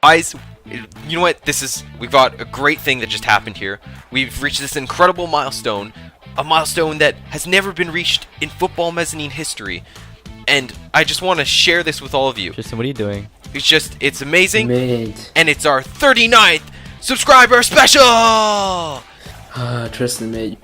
Guys, you know what? We've got a great thing that just happened here. We've reached this incredible milestone, a milestone that has never been reached in football mezzanine history. And I just want to share this with all of you. Tristan, what are you doing? It's amazing. Mate. And it's our 39th subscriber special! Tristan, mate.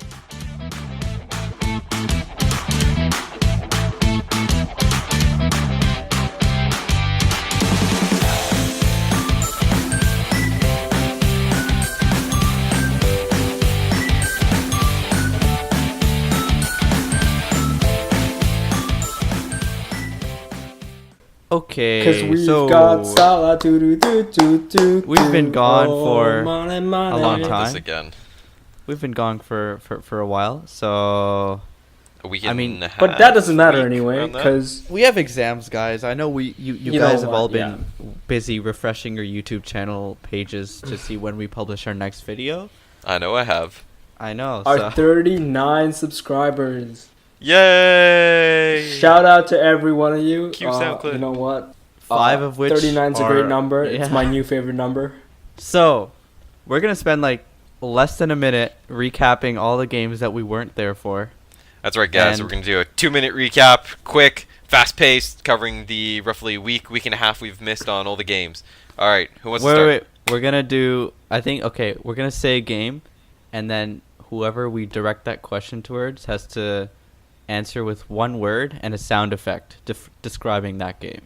Okay, Because we've so got Salah. We've been gone for a long Not time. this again. we've been gone for a while, so A week I and mean, a half, But that doesn't matter week anyway, around that. because we have exams, guys. I know you You guys know have all what, been busy refreshing your YouTube channel pages to see when we publish our next video. I know I have. I know. our So 39 subscribers. Yay! Shout out to every one of you. Cue Soundcloud. You know what? 5 of which 39 is a are- great number. yeah. It's my new favorite number. So, we're gonna spend like less than a minute recapping all the games that we weren't there for. That's right, guys. And- We're going to do a 2-minute recap, quick, fast-paced, covering the roughly week and a half we've missed on all the games. All right, who wants to start? Wait. We're gonna do. We're gonna say a game, and then whoever we direct that question towards has to answer with one word and a sound effect describing that game.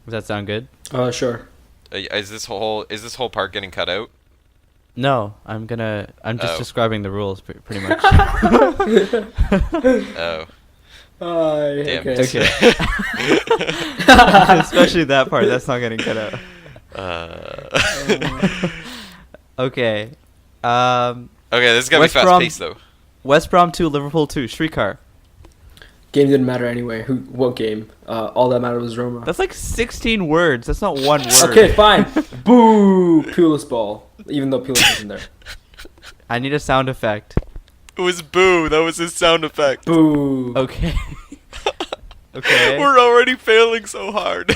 Does that sound good? Sure. Is this whole part getting cut out? No, I'm just Oh. describing the rules pretty much. Oh, Okay. damn it. Okay. Especially that part. That's not getting cut out. Okay. Okay, this is gonna be West Brom- fast-paced though. West Brom 2, Liverpool 2, Streetcar. Game didn't matter anyway. What game? All that mattered was Roma. That's like 16 words. That's not one word. Okay, fine. Boo! Pulis ball. Even though Pulis isn't there. I need a sound effect. It was boo. That was his sound effect. Boo. Okay. Okay. We're already failing so hard.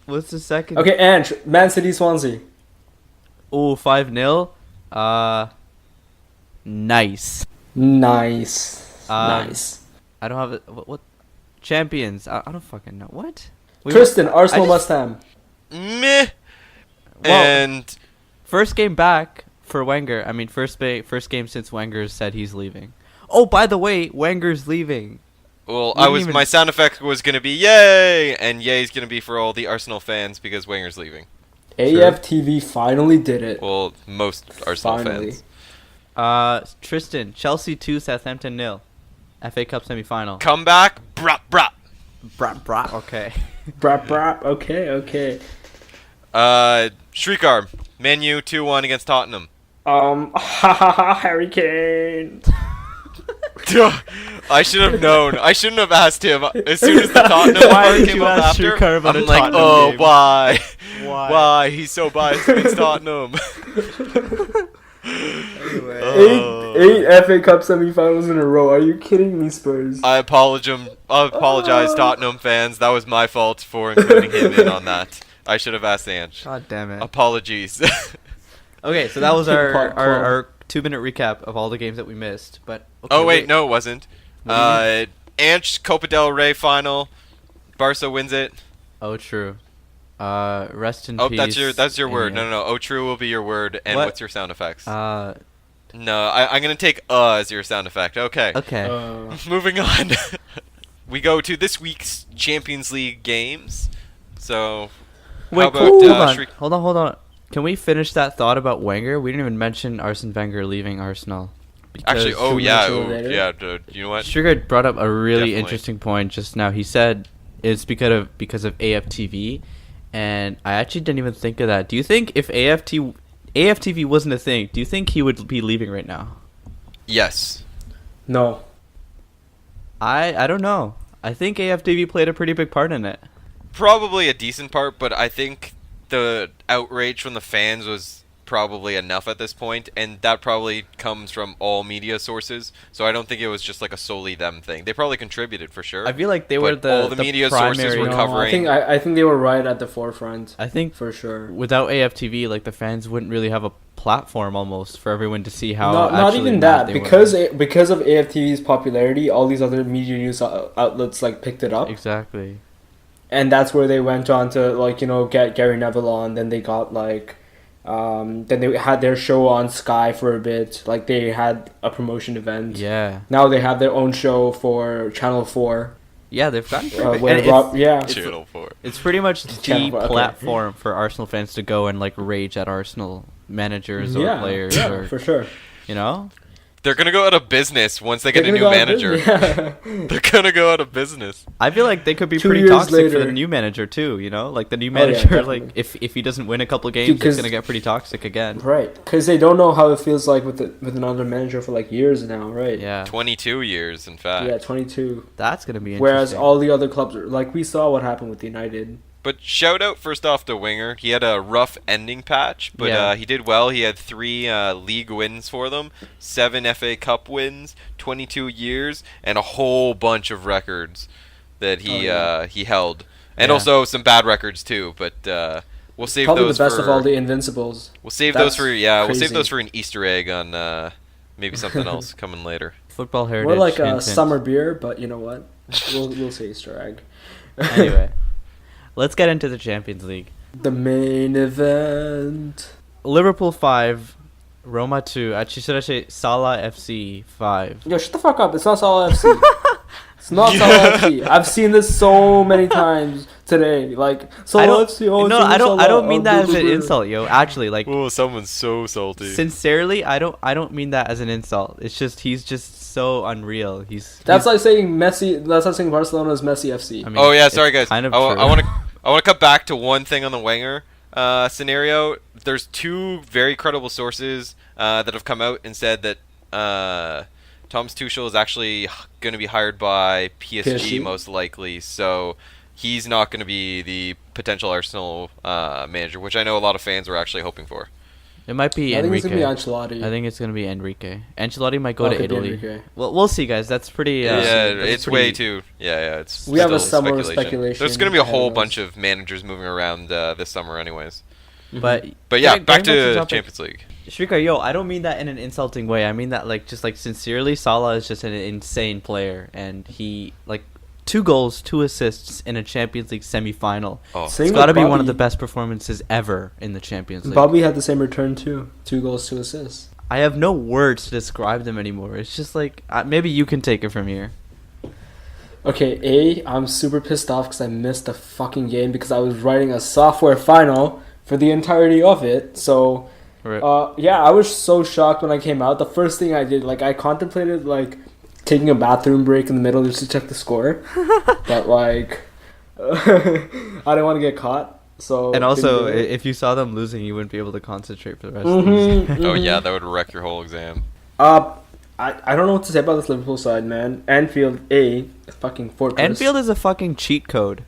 What's the second? Okay, Ansh. Man City Swansea. Oh, 5-0. Nice. Nice. Um, Nice. I don't have it. What? Champions. I don't fucking know. What? Tristan, Arsenal I just- West Ham. Meh. Well, And first game back for Wenger. I mean, first game since Wenger said he's leaving. Oh, by the way, Wenger's leaving. well, we didn't even- my sound effect was gonna be yay, and yay's gonna be for all the Arsenal fans because Wenger's leaving. AFTV finally did it. Well, most Arsenal Finally. fans. Tristan, Chelsea 2, Southampton 0. FA Cup semi-final. Comeback, brap brap. Brat. Okay. Brap, brap. Okay. Streetcar, Man U 2-1 against Tottenham. Harry Kane. I should have known. I shouldn't have asked him. As soon as the Tottenham Why part did came you up ask after, Streetcar about I'm a like, Tottenham oh, game? why? Why? Why? He's so biased against Tottenham. Anyway. Eight FA Cup semifinals in a row. Are you kidding me, Spurs? I apologize, Tottenham fans. That was my fault for including him in on that. I should have asked Ansh. God damn it. Apologies. Okay, so that was Part our 2-minute recap of all the games that we missed. But okay, Oh wait, no, it wasn't. What do Ansh Copa del Rey final. Barca wins it. Oh, true. Rest in Oh, peace. that's your word. Yeah. No. Oh, true will be your word. And What? what's your sound effects? Uh, No, I'm gonna take as your sound effect. Okay. okay. Moving on. We go to this week's Champions League games. So, Wait, how about hold on. Can we finish that thought about Wenger? We didn't even mention Arsene Wenger leaving Arsenal. Actually, Because oh yeah, mention it later? yeah. Dude, you know what? Stricker brought up a really Definitely. interesting point just now. He said it's because of AFTV, and I actually didn't even think of that. Do you think if AFTV wasn't a thing, do you think he would be leaving right now? Yes. No. I don't know. I think AFTV played a pretty big part in it. Probably a decent part, but I think the outrage from the fans was probably enough at this point, and that probably comes from all media sources. So I don't think it was just like a solely them thing. They probably contributed for sure. I feel like they were all the media sources primary. were No, covering. I think they were right at the forefront. I think For sure. without AFTV, like the fans wouldn't really have a platform almost for everyone to see how. Not actually even mad that, they were. because of AFTV's popularity, all these other media news outlets like picked it up, Exactly. and that's where they went on to like get Gary Neville on. Then they got like, then they had their show on Sky for a bit. Like they had a promotion event. Yeah. Now they have their own show for Channel 4. Yeah, they've gotten. Where yeah. Channel 4. It's pretty much the Channel 4, okay. platform for Arsenal fans to go and like rage at Arsenal managers or Yeah, players yeah, or for sure. you know. They're gonna go out of business once they get a They're new gonna go out of manager. business, yeah. They're gonna go out of business. I feel like they could be 2 pretty years toxic for later. the new manager too. You know, like the new Oh, yeah, manager, definitely. like if he doesn't win a couple games, Because- it's gonna get pretty toxic again. Right, because they don't know how it feels like with another manager for like years now, right? Yeah, 22 years, in fact. Yeah, 22. that's gonna be interesting. Whereas all the other clubs are like, we saw what happened with United. But shout out first off to Wenger. He had a rough ending patch, but Yeah. he did well. He had 3 league wins for them, 7 FA Cup wins, 22 years, and a whole bunch of records that he held, and Yeah. also some bad records too. But we'll save Probably those the best for. of all the Invincibles. We'll save That's those for We'll save crazy. those for an Easter egg on maybe something else coming later. Football heritage. More like a hint, hint. summer beer, but you know what? We'll say Easter egg. Anyway, let's get into the Champions League. The main event. Liverpool 5, Roma 2. Actually, should I say Salah FC 5? Yo, shut the fuck up. It's not Salah FC. It's not Salah FC. I've seen this so many times today. Like, Salah FC. Oh, no, it's I don't Salah, mean that as an blah. insult, yo. Actually, like Oh, someone's so salty. sincerely, I don't mean that as an insult. It's just he's just so unreal. That's like saying Messi. That's like saying Barcelona is Messi FC. I mean, Oh yeah, it's sorry guys. Kind of I true. want to cut back to one thing on the Wenger scenario. There's 2 very credible sources that have come out and said that Thomas Tuchel is actually going to be hired by PSG, PSG? most likely. So he's not going to be the potential Arsenal manager, which I know a lot of fans were actually hoping for. It might be I think it's Enrique. gonna be Ancelotti. I think it's gonna be Enrique. Ancelotti might go Oh, to it could be Italy. Enrique. Well, we'll see, guys. That's pretty. Yeah, that's it's pretty- way too. Yeah. It's We have a still summer speculation There's going to be a ahead whole of us. bunch of managers moving around this summer, anyways. But But yeah, getting back to the to topic. Champions League. Shrika, yo, I don't mean that in an insulting way. I mean that like just like sincerely. Salah is just an insane player, and he like 2 goals, 2 assists in a Champions League semi-final. Oh, Same It's got to with be one of Bobby. the best performances ever in the Champions League. Bobby had the same return too. 2 goals, 2 assists. I have no words to describe them anymore. It's just like maybe you can take it from here. Okay, I'm super pissed off because I missed the fucking game because I was writing a software final for the entirety of it. So, yeah, I was so shocked when I came out. The first thing I did, like, I contemplated, like, taking a bathroom break in the middle just to check the score. But, like, I didn't want to get caught. So And also, didn't do it. if you saw them losing, you wouldn't be able to concentrate for the rest of the season. Oh yeah, that would wreck your whole exam. I don't know what to say about this Liverpool side, man. Anfield, a fucking fortress. Anfield is a fucking cheat code.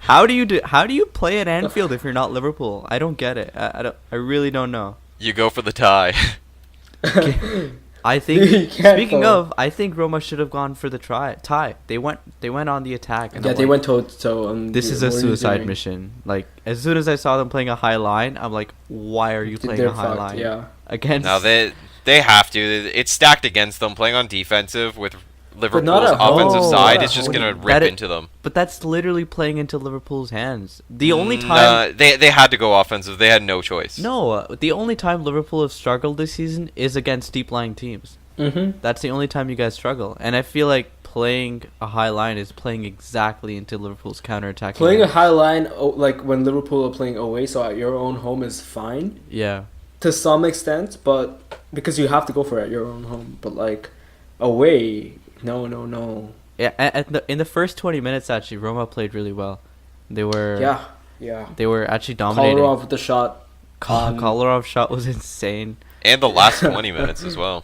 How do you play at Anfield if you're not Liverpool? I don't get it. I really don't know. You go for the tie. I You think can't speaking though. of, I think Roma should have gone for the tie. They went on the attack. And Yeah, I'm they like, went toe to toe. This is a suicide mission. Like as soon as I saw them playing a high line, I'm like, why are you playing a high line? Yeah. Against Now they have to. It's stacked against them. Playing on defensive with Liverpool's not at home. offensive Oh, side not is at just home. gonna That rip it- into them. But that's literally playing into Liverpool's hands. The only time they had to go offensive. They had no choice. the only time Liverpool have struggled this season is against deep lying teams. Mm-hmm. That's the only time you guys struggle. And I feel like playing a high line is playing exactly into Liverpool's counterattack. Playing a high line, like when Liverpool are playing away, so at your own home is fine Yeah. to some extent, but because you have to go for it at your own home. But like away, no. Yeah, in the first 20 minutes actually Roma played really well. They were Yeah. They were actually dominating. Kolarov with the shot. Kolarov shot was insane. And the last 20 minutes as well.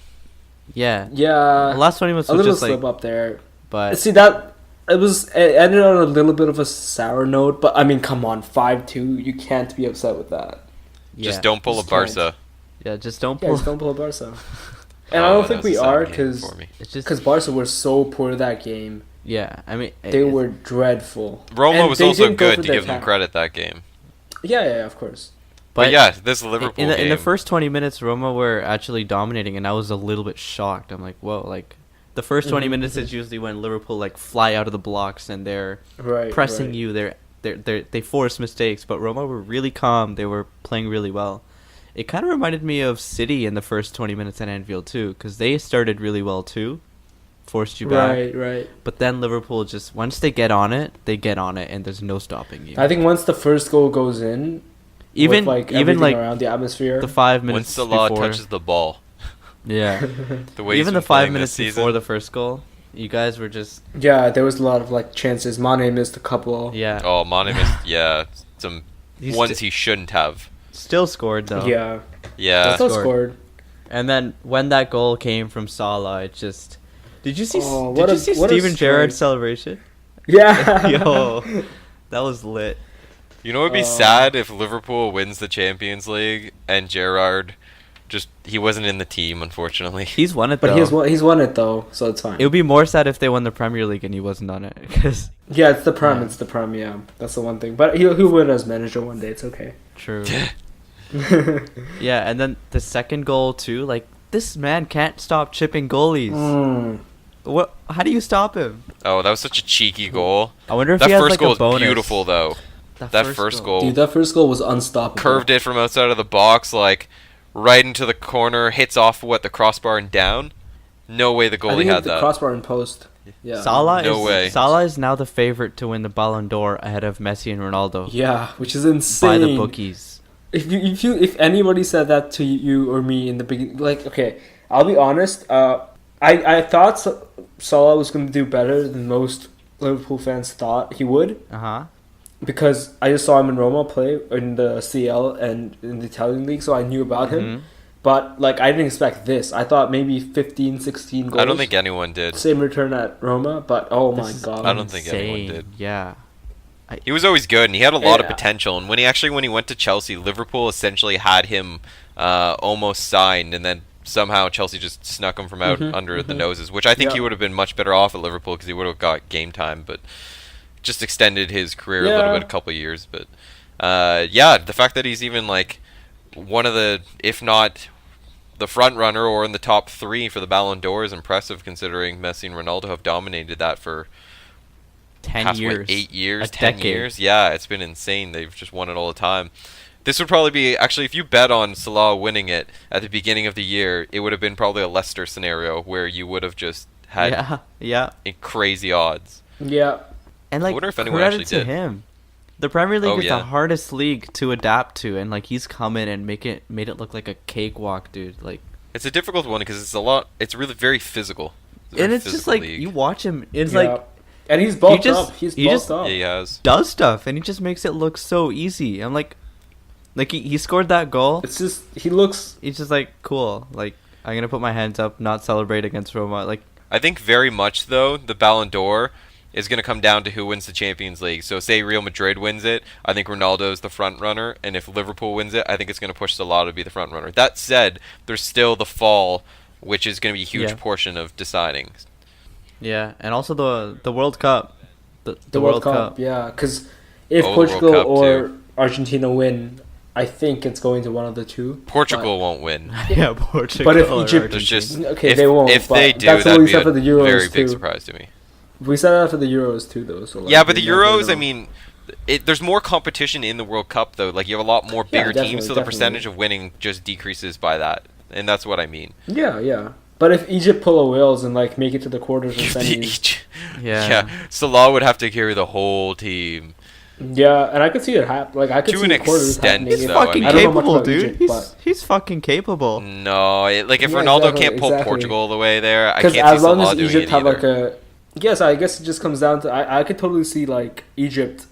Yeah. Yeah. The last 20 minutes a was little just slip like up there. but See that it ended on a little bit of a sour note, but I mean, come on, 5-2, you can't be upset with that. Just don't pull a Just can't. Barca. Yeah, just don't Yeah, pull. just don't pull a Barca. And I don't think that was we a sad are game because for me. It's just Barca were so poor that game. yeah. I mean, They were dreadful. Roma And was they also didn't go good for to the give them attack. credit that game. Yeah, of course. But yeah, this Liverpool in the game. first 20 minutes, Roma were actually dominating, and I was a little bit shocked. I'm like, whoa, like the first 20 minutes is usually when Liverpool like fly out of the blocks and they're pressing you. They force mistakes, but Roma were really calm. They were playing really well. It kind of reminded me of City in the first 20 minutes at Anfield too, because they started really well too, forced you back. Right. But then Liverpool just once they get on it, and there's no stopping you. I think once the first goal goes in, even with, even like around the atmosphere, the 5 When minutes Salah before, touches the ball. yeah, The way even he's the been 5 playing minutes this before season. the first goal, you guys were just yeah, there was a lot of like chances. Mane missed a couple. yeah. Oh, Mane missed, some He's ones he shouldn't have. Still scored though. Yeah. Yeah. Still scored. scored. And then when that goal came from Salah, it just did you see Oh, did what you a- see what a Steven Gerrard's strike. celebration? Yeah. Yo, that was lit. You know, it'd be sad if Liverpool wins the Champions League and Gerrard he wasn't in the team, unfortunately. He's won it though. But he's won it though, so it's fine. It would be more sad if they won the Premier League and he wasn't on it, because Yeah, it's the Prem. Yeah. It's the Prem. Yeah, that's the one thing. But he'll win as manager one day. It's okay. true. Yeah, and then the second goal too. Like this man can't stop chipping goalies. Mm. What? How do you stop him? Oh, that was such a cheeky goal. I wonder if That he has first like goal a was bonus. beautiful, though. That first goal. Dude, that first goal was unstoppable. Curved it from outside of the box, like right into the corner, hits off the crossbar and down. No way the I goalie think had it's the that. crossbar and post. Yeah. No way. Salah is now the favorite to win the Ballon d'Or ahead of Messi and Ronaldo Yeah, which is by insane. the bookies. If anybody said that to you or me in the beginning, like, okay, I'll be honest. I thought Salah was going to do better than most Liverpool fans thought he would, because I just saw him in Roma play in the CL and in the Italian league, so I knew about him. But like, I didn't expect this. I thought maybe 15, 16 goals. I don't think anyone did. Same return at Roma, but oh my god. I don't think anyone did. Yeah. He was always good, and he had a lot of Yeah. potential. And when he went to Chelsea, Liverpool essentially had him almost signed, and then somehow Chelsea just snuck him from out under the noses, which I think he would have been much better off at Liverpool because he would have got game time, but just extended his career a little bit, a couple of years. But the fact that he's even like one of the, if not the front runner or in the top 3 for the Ballon d'Or is impressive, considering Messi and Ronaldo have dominated that for 10 years. 8 years, A 10 decade. years. Yeah, it's been insane. They've just won it all the time. This would probably be, actually, if you bet on Salah winning it at the beginning of the year, it would have been probably a Leicester scenario where you would have just had crazy odds. Yeah. And like, wonder if anyone credit actually to did. him. The Premier League Oh, is yeah. the hardest league to adapt to, and like he's come in and made it look like a cakewalk, dude. Like, It's a difficult one because it's really very physical. It's a very and it's just physical like league. you watch him, it's Yeah. like And he's bulked just- up. He's he bulked just- up. Yeah, he has. does stuff, and he just makes it look so easy. I'm like he scored that goal. It's just, he looks... He's just like, cool. Like, I'm gonna put my hands up, not celebrate against Roma. Like, I think very much, though, the Ballon d'Or is going to come down to who wins the Champions League. So say Real Madrid wins it, I think Ronaldo is the front runner, and if Liverpool wins it, I think it's going to push Salah to be the front runner. That said, there's still the fall, which is going to be a huge portion of deciding. yeah, and also the World Cup. The World Cup, yeah. Because if Oh, the World Portugal Cup, or too. Argentina win, I think it's going to one of the two. Portugal won't win. Yeah, Portugal. But if or Egypt- There's just Okay, if, they won't, if but they do, that's what that'd we be said a for the Euros, very big too. surprise to me. We said that for the Euros too, though. So like, Yeah, but the you never Euros, know. I mean, there's more competition in the World Cup, though. Like, you have a lot more bigger definitely, teams, so the percentage of winning just decreases by that. And that's what I mean. Yeah. But if Egypt pull a Wales and like make it to the quarters or semis, Yeah. Salah would have to carry the whole team. yeah, and I could see it happen. Like I could To see an the quarters extent, happening. He's though, I fucking mean- I don't know much capable, about dude. Egypt, he's but- he's fucking capable. No, like, if Yeah, Ronaldo exactly, can't pull exactly. Portugal the way there, I Because can't see as long Salah as doing Egypt it have like either. a, yes, I guess it just comes down to I could totally see like Egypt,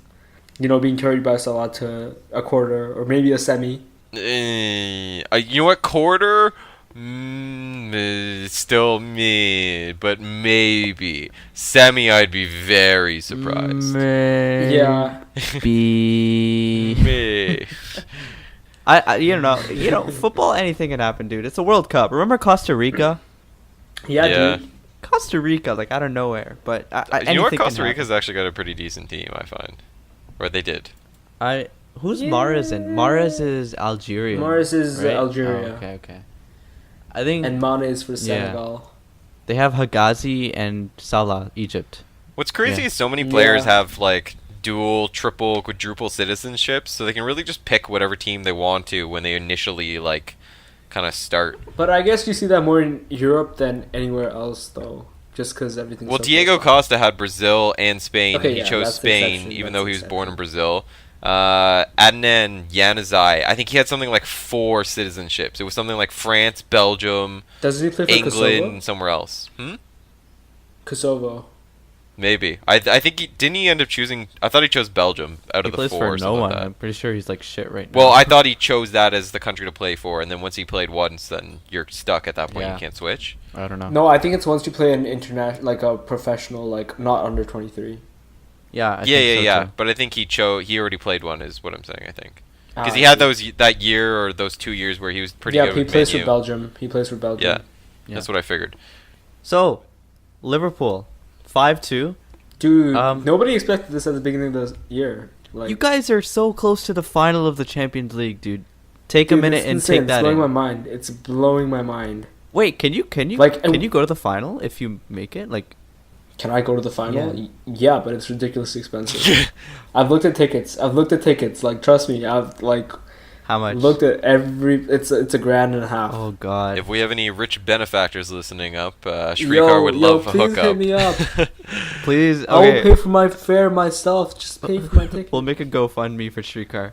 being carried by Salah to a quarter or maybe a semi. You know what, quarter? Still me, but maybe. Semi, I'd be very surprised. Yeah. Be. Me. Football, anything can happen, dude. It's a World Cup. Remember Costa Rica? Yeah. Dude. Costa Rica, like out of nowhere, but you know what? Costa Rica's actually got a pretty decent team, I find, or they did. Who's Mahrez in? Mahrez is Algeria. Mahrez is right? Algeria. Oh, okay. I think. And Mane is for Senegal. They have Hagazi and Salah, Egypt. What's crazy is so many players have like dual, triple, quadruple citizenships, so they can really just pick whatever team they want to when they initially like kind of start. But I guess you see that more in Europe than anywhere else, though, just because everything's. Well, so Diego close. Costa had Brazil and Spain. Okay, He yeah, chose that's the Spain, exception, even that's though he the was born in exception. Brazil. Adnan Januzaj, I think he had something like 4 citizenships. It was something like France, Belgium, Doesn't he play for England, Kosovo? and somewhere else. Kosovo. Maybe. I think didn't he end up choosing? I thought he chose Belgium out He of the plays 4 for or no something one. like that. I'm pretty sure he's like shit right now. Well, I thought he chose that as the country to play for, and then once he played once, then you're stuck at that point. Yeah. You can't switch. I don't know. No, I think it's once you play an international, like a professional, like not under 23. Yeah. I Yeah. think so too. But I think he already played one, is what I'm saying. I think Ah, because he had that year or those 2 years where he was pretty good. Yeah, he with plays Man for U. Belgium. He plays for Belgium. Yeah, Yeah. that's what I figured. So, Liverpool, 5-2. Dude, Um, nobody expected this at the beginning of the year. Like, You guys are so close to the final of the Champions League, dude. Take a dude, minute it's and insane. take that It's blowing in. my mind. It's blowing my mind. Wait, can you Like, can you go to the final if you make it? Like, Can I go to the final? Yeah. Yeah, but it's ridiculously expensive. I've looked at tickets. Like, trust me. I've like how much? looked at every. It's a grand and a half. Oh God. If we have any rich benefactors listening up, Shrikar would love a please hookup. hit me up. Please. I will Okay. pay for my fare myself. Just pay for my ticket. We'll make a GoFundMe for Shrikar.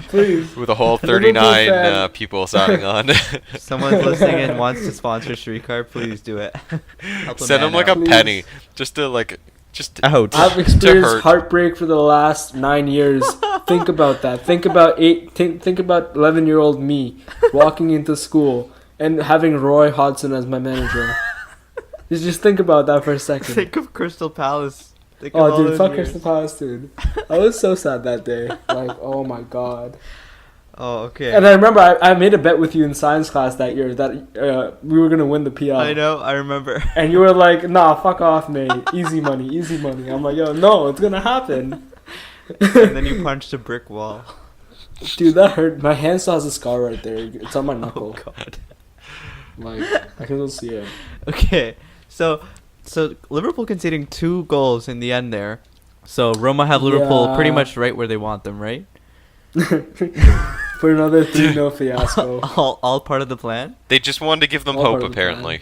Please. With a whole Liverpool 39 fan. people signing on. Someone's listening and wants to sponsor Shrikar, please do it. Help a Send man him like out. a Please. penny, just to like, just. Ouch. I've hurt. experienced heartbreak for the last 9 years. Think about that. Think about 11-year-old me walking into school and having Roy Hodgson as my manager. Just think about that for a second. Think of Crystal Palace. Think of Oh, all dude, those fuck years. Crystal Palace, dude. I was so sad that day. Like, oh my god. Oh, okay. And I remember I made a bet with you in science class that year that we were gonna win the PL. I know. I remember. And you were like, "Nah, fuck off, mate. Easy money, easy money." I'm like, "Yo, no, it's gonna happen." And then you punched a brick wall. Dude, that hurt. My hand still has a scar right there. It's on my knuckle. Oh God. Like, I can still see it. Okay. So Liverpool conceding 2 goals in the end there. So Roma have Liverpool Yeah. pretty much right where they want them, right? For another 3-0 fiasco. all part of the plan. They just wanted to give them All hope, part of the apparently.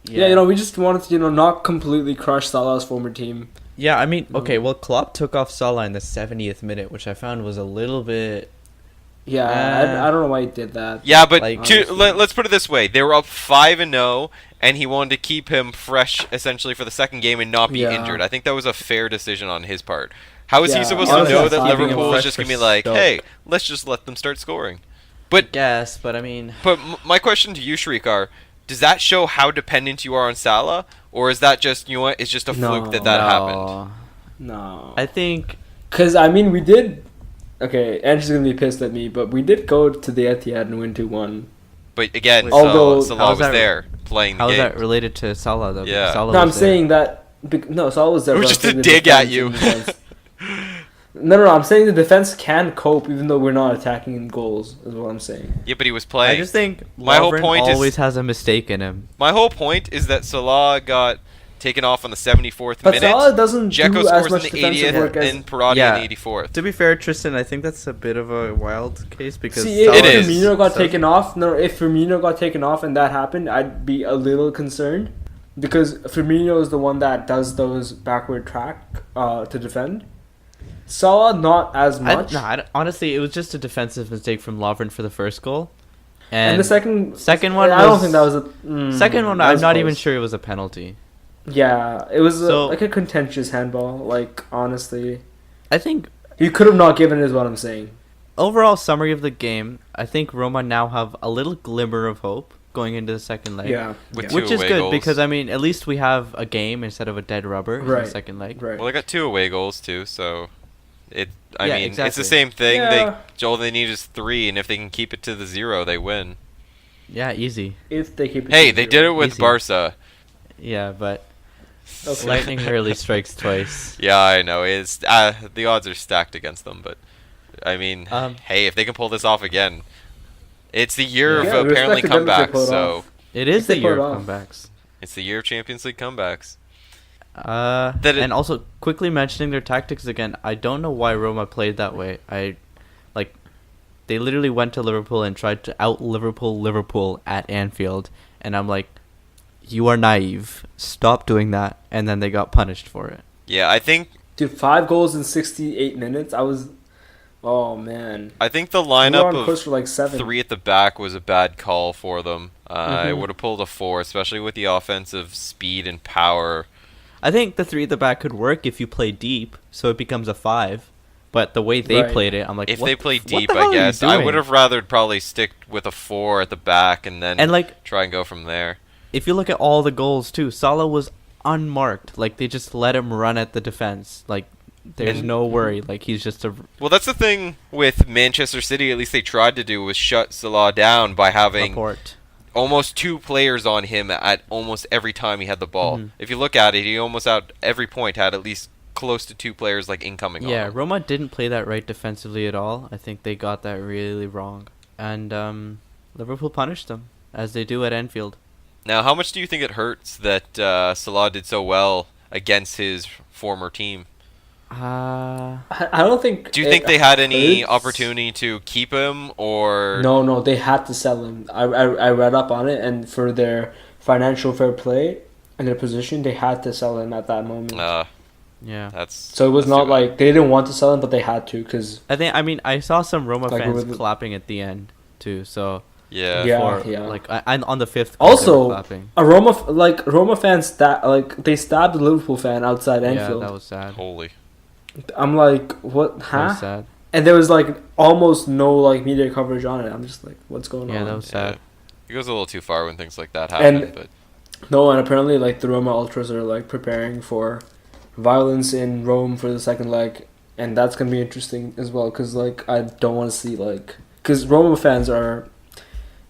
Yeah, we just wanted to, not completely crush Salah's former team. Yeah, I mean, okay, well, Klopp took off Salah in the 70th minute, which I found was a little bit. Yeah, I don't know why he did that. Yeah, but Like- let's put it this way: they were up 5-0, and he wanted to keep him fresh, essentially, for the second game and not be Yeah. injured. I think that was a fair decision on his part. How is he Yeah, supposed honestly, to know that keeping him Liverpool is fresh just for gonna be like, Stoke. "Hey, let's just let them start scoring"? But Yes, but I mean. my question to you, Shrikar, does that show how dependent you are on Salah, or is that just it's just a fluke that happened? No. I think. Because, I mean, we did... Okay, Ansh is going to be pissed at me, but we did go to the Etihad and win 2-1. But again, Although- Salah How's was that- there playing the How is game. that related to Salah, though? Yeah. Salah No, I'm was there. saying that... No, Salah was there. It was but I'm just a saying the dig at defense you. and defense- No, I'm saying the defense can cope even though we're not attacking in goals, is what I'm saying. Yeah, but he was I playing. just think My whole Lovren point is- always has a mistake in him. My whole point is that Salah got taken off on the 74th But minute. Salah doesn't Dzeko do scores as in much the defensive 80th work as... and Parati Yeah. in the 84th. To be fair, Tristan, I think that's a bit of a wild case because See, Salah if It is. Firmino got so- taken off, if Firmino got taken off and that happened, I'd be a little concerned because Firmino is the one that does those backward track to defend. Salah not as much. Honestly, it was just a defensive mistake from Lovren for the first goal, and the second one I don't was- think that was a second one. that I'm was not close. even sure it was a penalty. Yeah, it was So- like a contentious handball. Like honestly, I think you could have not given it. Is what I'm saying. overall summary of the game, I think Roma now have a little glimmer of hope going into the second leg. Yeah, With yeah. two Which is away good goals. because I mean at least we have a game instead of a dead rubber in Right. the second leg. Right. Well, they got 2 away goals too, so I Yeah, mean, it's the exactly. same thing. Yeah. All they need is 3, and if they can keep it to the 0, they win. Yeah, easy. If they keep it Hey, to they 0. did it with Easy. Barca. Yeah, but Okay. lightning rarely strikes twice. Yeah, I know. It's the odds are stacked against them, but I mean, hey, if they can pull this off again, it's the year Yeah, of apparently respect to them if they comebacks. pull it So off. It is If they the year pull it of off. comebacks. it's the year of Champions League comebacks. And also quickly mentioning their tactics again. I don't know why Roma played that way. They literally went to Liverpool and tried to out Liverpool at Anfield, and I'm like, you are naive. Stop doing that. And then they got punished for it. Yeah, I think Dude, 5 goals in 68 minutes. Oh man. the We were lineup on course of for like 7. 3 at the back was a bad call for them. I Mhm. would have pulled a 4, especially with the offensive speed and power. I think the 3 at the back could work if you play deep, so it becomes a 5. But the way they Right. played it, I'm like, If what they the- play what deep, the hell I are you guess I doing? would have rather probably stick with a 4 at the back and then And like, try and go from there. if you look at all the goals too, Salah was unmarked. Like they just let him run at the defense. Like there's And- no worry. Like he's just a Well, that's the thing with Manchester City. At least they tried to do was shut Salah down by having report. almost 2 players on him at almost every time he had the ball. Mhm. If you look at it, he almost at every point had at least close to 2 players like incoming on Yeah, him. Roma didn't play that right defensively at all. I think they got that really wrong. And Liverpool punished them, as they do at Anfield. Now, how much do you think it hurts that Salah did so well against his former team? I don't think. Do you it think they had any hurts. opportunity to keep him, or No, they had to sell him. I read up on it, and for their financial fair play and their position, they had to sell him at that moment. Yeah. That's So it was that's not too like they didn't want to sell him, but they had to because I mean, I saw some Roma Like, fans with the- clapping at the end, too. So, bad. Yeah. for, like, I on the 5th goal, they were Also, clapping. a Roma fans they stabbed a Liverpool fan outside Anfield. Yeah, that was sad. Holy. I'm like, what? That Huh? was sad. And there was like almost no like media coverage on it. I'm just like, what's going Yeah, on? that was sad. It goes a little too far when things like that happen, And- but No, and apparently like the Roma ultras are like preparing for violence in Rome for the second leg, and that's gonna be interesting as well. Cause like I don't want to see cause Roma fans are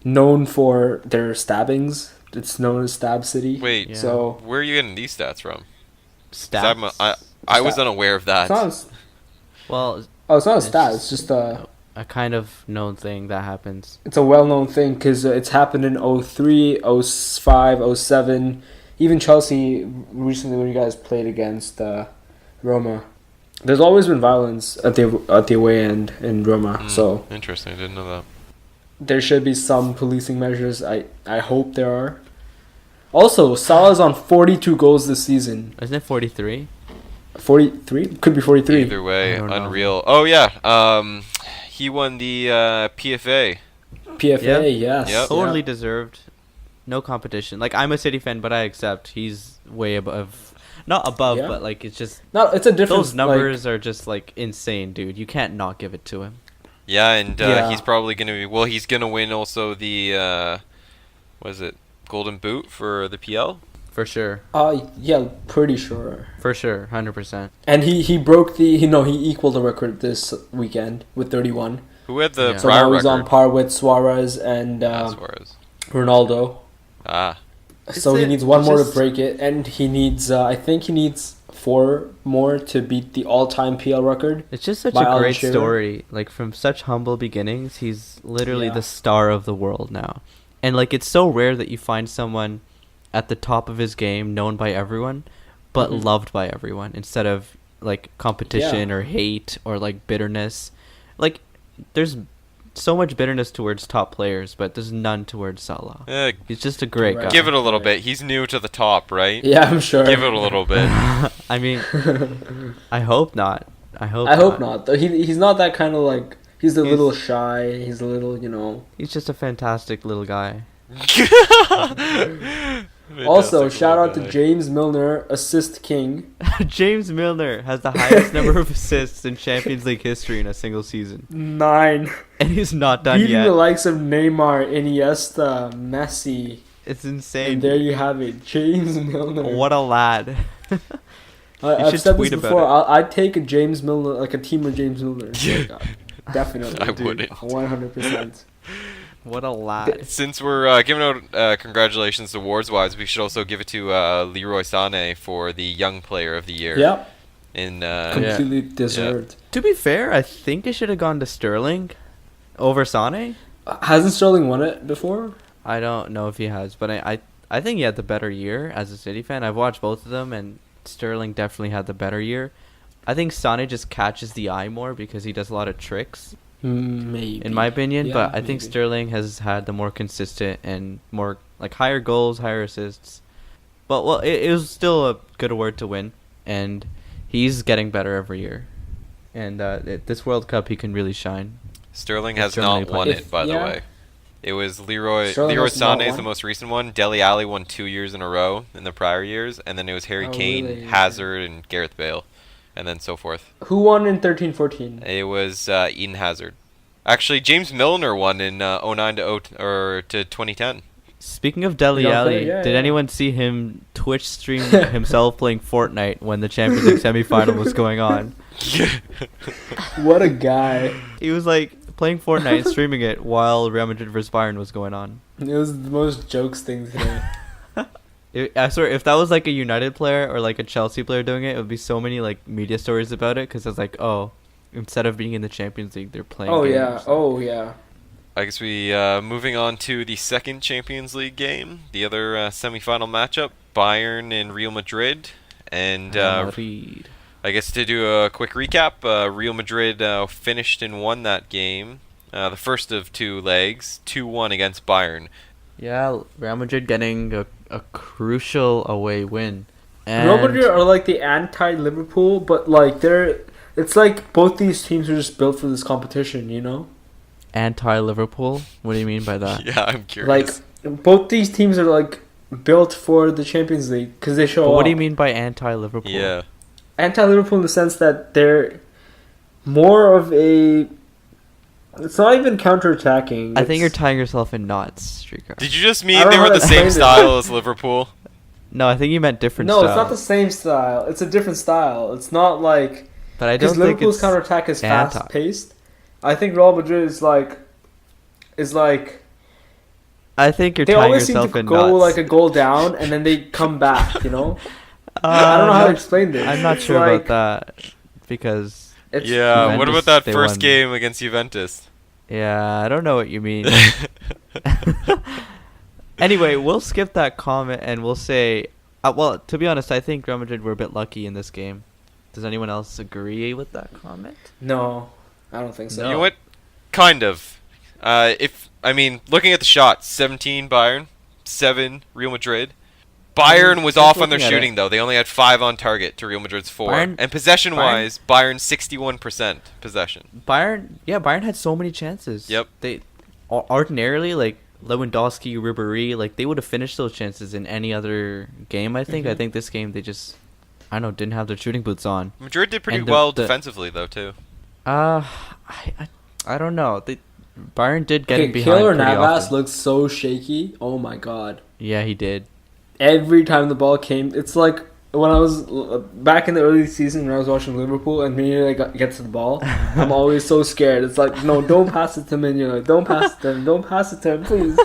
known for their stabbings. It's known as Stab City. wait, Yeah. So where are you getting these stats from? 'Cause Stats. I was Stat- unaware of that. it's not. Well, It's not a It's stat. just- It's just a kind of known thing that happens. it's a well-known thing because it's happened in 03, 05, 07, even Chelsea recently when you guys played against Roma. There's always been violence at the away end in Roma, so Interesting. I didn't know that. there should be some policing measures. I hope there are. Also, Salah's on 42 goals this season. Isn't it 43? 43? Could be 43. Either way, I don't know. unreal. Oh yeah, he won the PFA. PFA, Yeah. yes. Yep. Totally deserved. No competition. Like, I'm a City fan, but I accept he's way above. Not above, Yeah. but, like, it's just... No, it's a different. Those numbers are just, like, insane, dude. You can't not give it to him. Yeah, and Yeah. he's probably gonna be. Well, he's gonna win also the what is it? Golden Boot for the PL. For sure. Yeah, pretty sure. For sure. 100%. And he broke he equaled the record this weekend with 31. Who had the Yeah. So prior now he's on record? par with Suarez and Suarez. Ronaldo. Ah, So he it- needs one it's more to just- break it, and he needs I think he needs 4 more to beat the all-time PL record. It's just such By a Alan great Shearer. story. Like, from such humble beginnings, he's literally Yeah. the star of the world now. And, like, it's so rare that you find someone at the top of his game, known by everyone, but Mhm. loved by everyone, instead of, like, competition or hate or, like, bitterness. Like, there's so much bitterness towards top players, but there's none towards Salah. He's just a great Right. guy. give it a little Right. bit. He's new to the top, right? Yeah, I'm sure. Give it a little bit. I mean, I hope not. I hope not. Though he's not that kind of like he's a He's- little shy. He's a little, He's just a fantastic little guy. Also, Fantastic shout little out to guy. James Milner, assist king. James Milner has the highest number of assists in Champions League history in a single season. 9. And he's not done Beating yet. the likes of Neymar, Iniesta, Messi. It's And insane. there you have it. James Milner. What a lad. I've said this tweet about before. it. I'd take a James Milner, like a team of James Milner. Definitely. I wouldn't. 100%. What a lad. Since we're giving out congratulations awards-wise, we should also give it to Leroy Sané for the Young Player of the Year. Yep. Completely deserved. To be fair, I think it should have gone to Sterling over Sané. Hasn't Sterling won it before? I don't know if he has, but I think he had the better year as a City fan. I've watched both of them, and Sterling definitely had the better year. I think Sané just catches the eye more because he does a lot of tricks. Maybe. In my opinion, Yeah, but I think Sterling has had the more consistent and more like higher goals, higher assists. But well, it was still a good award to win, and he's getting better every year. And this World Cup, he can really shine. Sterling has Germany not won played. it, by the way. It was Leroy Sterling has not Sané is won? the most recent one. Dele Alli won 2 years in a row in the prior years, and then it was Harry Oh, Kane, really? Hazard, and Gareth Bale, and then so forth. Who won in 13-14? It was Eden Hazard. Actually, James Milner won in 09 to 2010. Speaking of Dele Young Alli, player, yeah, did yeah. anyone see him Twitch stream himself playing Fortnite when the Champions League semifinal was going on? What a guy. He was like playing Fortnite and streaming it while Real Madrid vs Bayern was going on. It was the most jokes thing today. I swear, if that was like a United player or like a Chelsea player doing it, it would be so many like media stories about it because it's like, oh, instead of being in the Champions League, they're playing. Oh games. yeah. Oh yeah. I guess we moving on to the second Champions League game, the other semi-final matchup, Bayern and Real Madrid, and Madrid. I guess to do a quick recap, Real Madrid finished and won that game, the first of two legs, 2-1 against Bayern. Yeah, Real Madrid getting a crucial away win. And Real Madrid are like the anti-Liverpool, but like it's like both these teams are just built for this competition, you know? anti-Liverpool? What do you mean by that? Yeah, I'm curious. Like both these teams are like built for the Champions League because they show But up. what do you mean by anti-Liverpool? Yeah. Anti-Liverpool in the sense that they're more of a. It's not even counter-attacking. I think you're it's- tying yourself in knots, Streetcar. Did you just I mean don't they know were how the to same explain it. style as Liverpool? No, I think you meant different No, style. it's not the same style. It's a different style. It's not like But I because don't think Liverpool's it's counter-attack is anti. fast-paced. I think Real Madrid is like. I think you're They tying always seem yourself to in go knots. like a goal down and then they come back. You know. I don't know how to explain this. I'm not It's sure like- about that because It's, Yeah, what Juventus, about that they first won. game against Juventus? yeah, I don't know what you mean. Anyway, we'll skip that comment and we'll say, well, to be honest, I think Real Madrid were a bit lucky in this game. Does anyone else agree with that comment? No, I don't think so. You know what? Kind of. Looking at the shots, 17 Bayern, 7 Real Madrid. Bayern was Just off on their looking at shooting, it. though. They only had 5 on target to Real Madrid's 4. Bayern- And possession-wise, Bayern 61% possession. Bayern had so many chances. Yep. They ordinarily like Lewandowski, Ribéry, like they would have finished those chances in any other game. I think. I think this game they just, I don't know, didn't have their shooting boots on. Madrid did pretty And well the- defensively, though, too. I don't know. Bayern did get Okay, in behind Keylor pretty Navas often. looks so shaky. Oh my god. Yeah, he did. Every time the ball came, it's like when I was back in the early season when I was watching Liverpool and Mignolet gets the ball, I'm always so scared. It's like, no, don't pass it to Mignolet. Don't pass it to him. Don't pass it to him, please.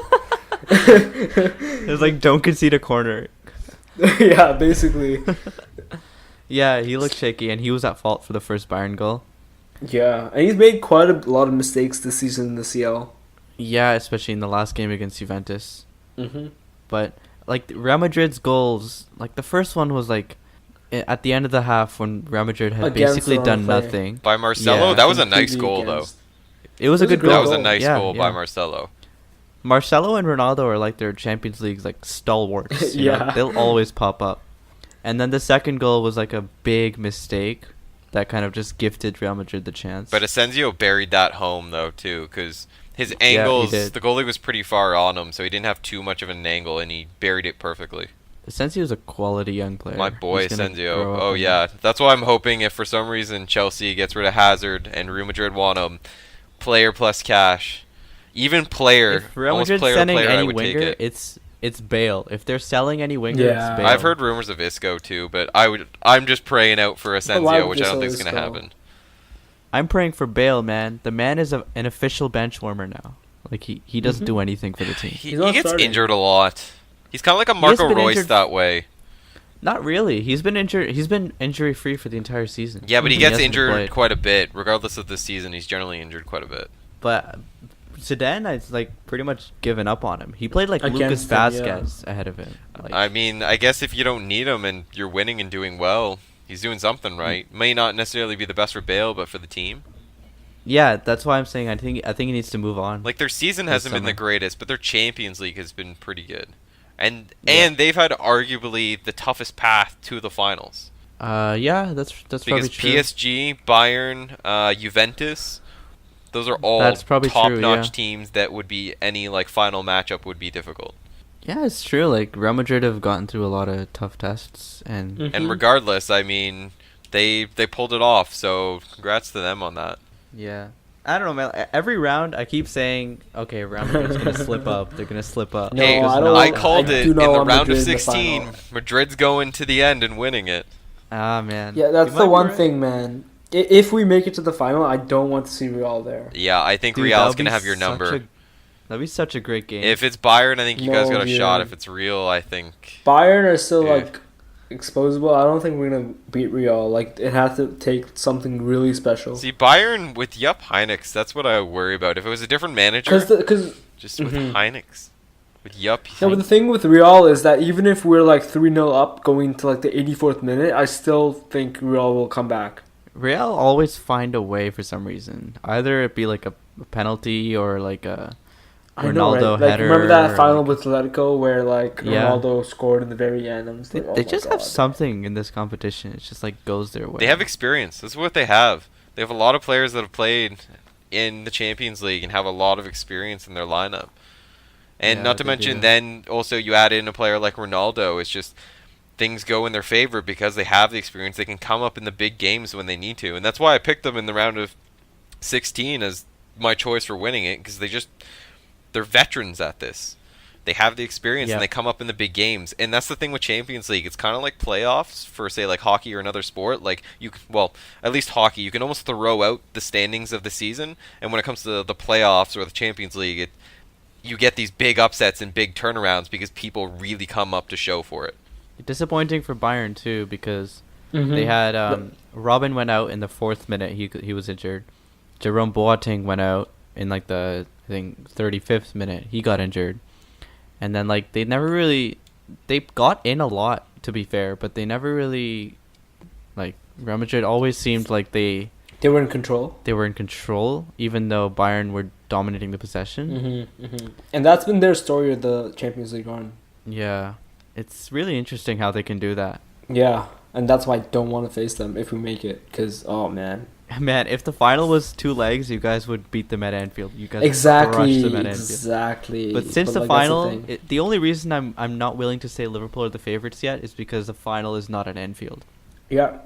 It was like, don't concede a corner. Yeah, basically. Yeah, he looked shaky, and he was at fault for the first Bayern goal. Yeah, and he's made quite a lot of mistakes this season in the CL. Yeah, especially in the last game against Juventus. Mm-hmm. But like Real Madrid's goals, like the first one was like at the end of the half when Real Madrid had Against basically their done own player. nothing. By Marcelo? Yeah, that was a nice Completely goal, though. against- It was a good That goal. That was a nice Yeah, goal yeah. by Marcelo. Marcelo and Ronaldo are like their Champions League's like stalwarts. You know? Yeah. They'll always pop up. And then the second goal was like a big mistake that kind of just gifted Real Madrid the chance. But Asensio buried that home, though, too, because his angles, did. the goalie was pretty far on him, so he didn't have too much of an angle, and he buried it perfectly. Asensio's a quality young player. My boy He's gonna Asensio. grow up Oh, in- yeah. That's why I'm hoping if for some reason Chelsea gets rid of Hazard and Real Madrid want him, player plus cash. Even player, If Real almost Madrid's player to sending player, I any would take winger, it. it's it's Bale. If they're selling any winger, Yeah. it's Bale. I've heard rumors of Isco too, but I'm just praying out for why Asensio, would which they I don't sell think is going to Isco? happen. I'm praying for Bale, man. The man is an official bench warmer now. Like he doesn't do anything for the team. He He's not gets starting. injured a lot. He's kind of like a has Marco been Royce injured- that way. Not really. He's been injured. He's been injury free for the entire season. Yeah, but he He gets hasn't injured played. quite a bit. Regardless of this season, he's generally injured quite a bit. But Zidane, it's like pretty much given up on him. He played like Lucas Against him, yeah. Vasquez ahead of him. Like, I mean, I guess if you don't need him and you're winning and doing well, he's doing something right. May not necessarily be the best for Bale, but for the team. yeah, that's why I'm saying I think he needs to move on. Like, their season This hasn't been the summer. greatest, but their Champions League has been pretty good. And Yeah. they've had arguably the toughest path to the finals. Yeah, that's Because probably true. PSG, Bayern, Juventus, those are all That's probably true, top-notch yeah. teams that would be any like final matchup would be difficult. Yeah, it's true. Like Real Madrid have gotten through a lot of tough tests, and And regardless, I mean, they pulled it off. So congrats to them on that. yeah, I don't know, man. Every round, I keep saying, okay, Real Madrid's gonna slip up. They're gonna slip up. No, Hey, I don't I want- called I it do in not the want round of Madrid in the 16. final. Madrid's going to the end and winning it. Ah, man. Yeah, that's You the might be one right. thing, man. If we make it to the final, I don't want to see Real there. Yeah, I think Dude, Real's that'd gonna be have your such number. That'd be such a great game. If it's Bayern, I think you guys No, got a shot. yeah. If it's Real, I think. Bayern are still Yeah. like exposable. I don't think we're gonna beat Real. Like it has to take something really special. See, Bayern with Jupp Heynckes, that's what I worry about. If it was a different manager, Because just with Mhm. Heynckes. With Jupp no, but the thing with Real is that even if we're like 3-0 up going to like the 84th minute, I still think Real will come back. Real always find a way for some reason. Either it be like a penalty or like a I know, right? Ronaldo Like header. remember that or, final like- with Atletico where like Yeah. Ronaldo scored in the very end. I'm just They, like, oh they my just God. have something in this competition. It's just like goes their way. They have experience. That's what they have. They have a lot of players that have played in the Champions League and have a lot of experience in their lineup. And Yeah, not to they mention, do. then also you add in a player like Ronaldo. It's just things go in their favor because they have the experience. They can come up in the big games when they need to, and that's why I picked them in the round of 16 as my choice for winning it because they're veterans at this. They have the experience Yeah. and they come up in the big games. And that's the thing with Champions League. It's kind of like playoffs for say like hockey or another sport. Like at least hockey, you can almost throw out the standings of the season. And when it comes to the playoffs or the Champions League, you get these big upsets and big turnarounds because people really come up to show for it. Disappointing for Bayern too because Mhm. they had Robin went out in the 4th minute. He was injured. Jerome Boateng went out in like the I think 35th minute. He got injured. And then like they got in a lot to be fair, but they never really like Real Madrid always seemed like they They were in control. were in control even though Bayern were dominating the possession. And that's been their story of the Champions League run. Yeah. It's really interesting how they can do that. Yeah, and that's why I don't want to face them if we make it. Because, oh, man. Man, if the final was 2 legs, you guys would beat them at Anfield. You guys would Exactly, crush them at Anfield. exactly. But since the like, final, that's the thing. the only reason I'm not willing to say Liverpool are the favorites yet is because the final is not at Anfield. Yeah.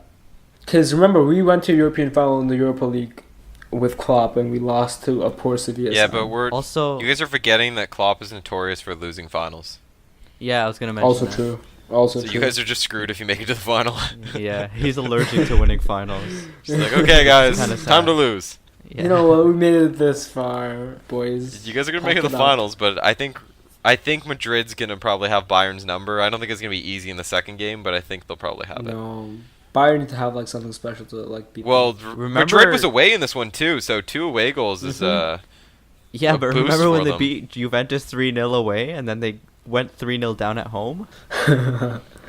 Because remember, we went to European final in the Europa League with Klopp, and we lost to a poor City. Yeah, but Also, you guys are forgetting that Klopp is notorious for losing finals. yeah, I was gonna mention Also that. true. Also So true. you guys are just screwed if you make it to the final. Yeah, he's allergic to winning finals. Just like, okay, guys, Kinda time to sad. lose. Yeah. You know what? We made it this far, boys. You guys are gonna make it Pack to the it up. finals, but I think Madrid's gonna probably have Bayern's number. I don't think it's gonna be easy in the second game, but I think they'll probably have it. No. Bayern need to have like something special to like beat Well, them. Remember- Madrid was away in this one too, so 2 away goals is Mhm. Yeah, a but boost remember when for they them. beat Juventus 3-0 away and then they went 3-0 down at home?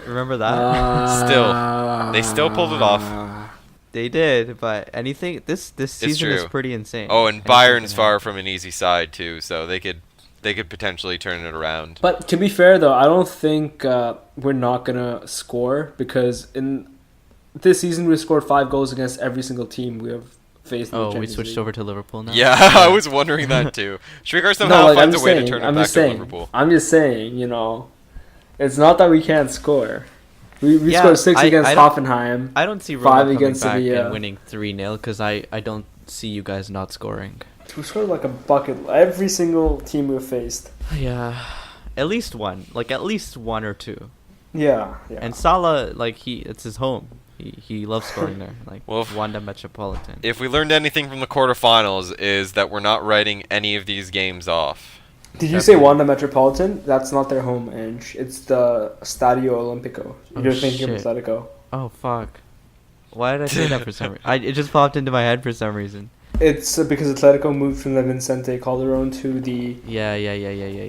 Remember that? They still pulled it off. They did, but this season is true. pretty insane. Oh, and Anything Bayern's can far happen. from an easy side too, so they could potentially turn it around. But to be fair, though, I don't think we're not gonna score because in this season we scored 5 goals against every single team we have faced. In the Oh, we Champions switched League. over to Liverpool now? Yeah, I was wondering that too. Schwickers somehow like, finds I'm a way saying, to turn it I'm back just to saying, Liverpool. I'm just saying, you know, it's not that we can't score. We Yeah, scored 6 I against don't- Hoffenheim. I don't see Roma 5 coming against back Sevilla. and winning 3-0 because I don't see you guys not scoring. We scored like a bucket every single team we faced. Yeah. at least one, like at least one or two. Yeah. And Salah, like it's his home. He loves scoring there, like Wanda Metropolitan. If we learned anything from the quarterfinals, is that we're not writing any of these games off. Did you say Wanda Metropolitan? That's not their home, Ansh. It's the Stadio Olimpico. You're thinking of Atletico. Oh fuck! Why did I say that for some reason? It just popped into my head for some reason. It's because Atletico moved from the Vicente Calderon to the... Yeah.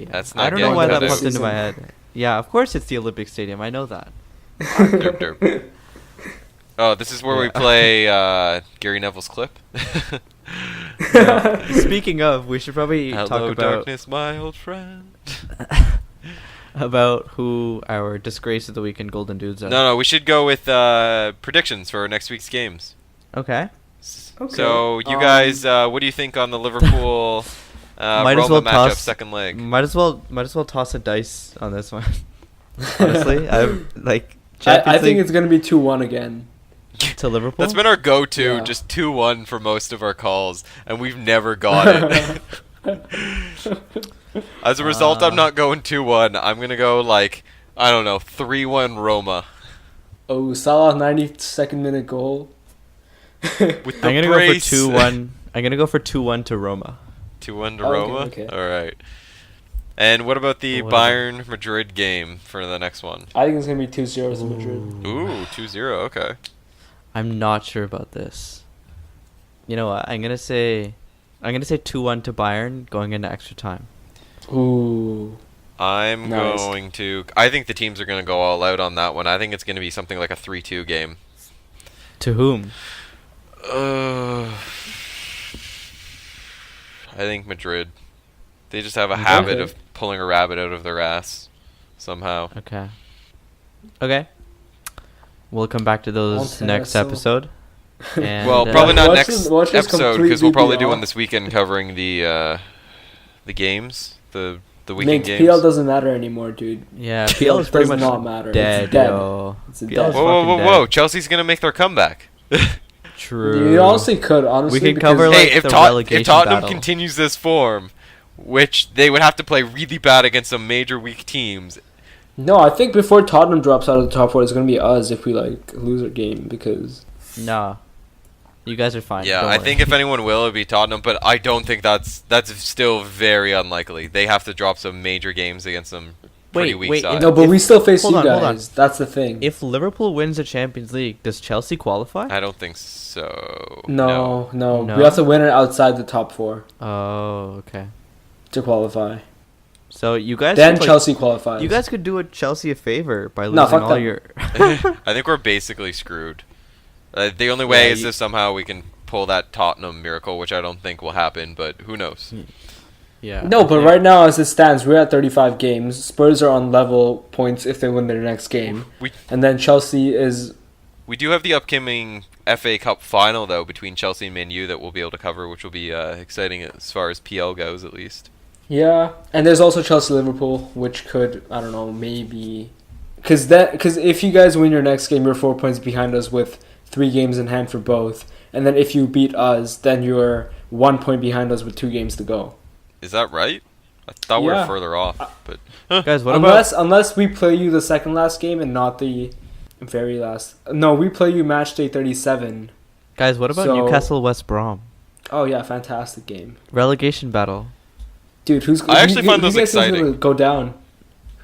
That's not I don't know why that getting popped better. into my head. Yeah, of course it's the Olympic Stadium. I know that. Derp, derp. Oh, this is where we play Gary Neville's clip. Speaking of, we should probably Hello, talk about darkness, my old friend. about who our disgrace of the week and golden dudes are. No, we should go with predictions for next week's games. Okay. So, you guys, what do you think on the Liverpool Roma matchup, second leg? Might as well toss a dice on this one. Honestly, I think it's gonna be 2-1 again. To Liverpool. That's been our go-to, just 2-1 for most of our calls, and we've never got it. As a result, I'm not going 2-1. I'm gonna go 3-1 Roma. Oh, Salah 92nd minute goal. With the I'm gonna brace. go for 2-1. I'm gonna go for 2-1 to Roma. 2-1 to Roma? Okay. All right. And what about the Bayern Madrid game for the next one? I think it's gonna be 2-0 to Madrid. Ooh, 2-0. Okay. I'm not sure about this. You know what? I'm gonna say 2-1 to Bayern going into extra time. Ooh. I'm Nice. going to... I think the teams are going to go all out on that one. I think it's going to be something like a 3-2 game. To whom? I think Madrid. They just have a habit of pulling a rabbit out of their ass somehow. Okay. We'll come back to those next episode. And, Well, probably not Watch next this episode, because completely we'll probably be do one off. this weekend covering the games, the weekend Mate, games. PL doesn't matter anymore, dude. Yeah, PL is pretty does much not matter. dead, It's dead. yo. It's a PL dead. is Whoa, fucking whoa! dead. Chelsea's gonna make their comeback. True. You honestly could, honestly. We could because- cover, like, Hey, if the if relegation Tottenham battle. continues this form, which they would have to play really bad against some major weak teams. No, I think before Tottenham drops out of the top four, it's gonna be us if we lose our game because. Nah. You guys are fine. Yeah, Don't I worry. think if anyone will, it'd be Tottenham, but I don't think that's still very unlikely. They have to drop some major games against some pretty weak sides. No, but we still face hold you on, hold on. guys. That's the thing. If Liverpool wins the Champions League, does Chelsea qualify? I don't think so. No. No? We have to win it outside the top four Oh, okay. to qualify. So you guys Then could, Chelsea qualifies. You guys could do a Chelsea a favor by No, losing fuck all them. your. I think we're basically screwed. The only way Yeah, is if somehow we can pull that Tottenham miracle, which I don't think will happen, but who knows? Yeah. No, but right now, as it stands, we're at 35 games. Spurs are on level points if they win their next game. And then Chelsea is... We do have the upcoming FA Cup final, though, between Chelsea and Man U that we'll be able to cover, which will be exciting as far as PL goes, at least. Yeah, and there's also Chelsea-Liverpool, which could, I don't know, maybe... Because if you guys win your next game, you're 4 points behind us with 3 games in hand for both. And then if you beat us, then you're 1 point behind us with 2 games to go. Is that right? I thought we were Yeah. further off, but... Guys, what Unless we play you the second last game and not the very last. No, we play you match day 37. about So- Newcastle West Brom? Oh yeah, fantastic game. Relegation battle. Dude, I actually find those who do you guys think's exciting. gonna go down?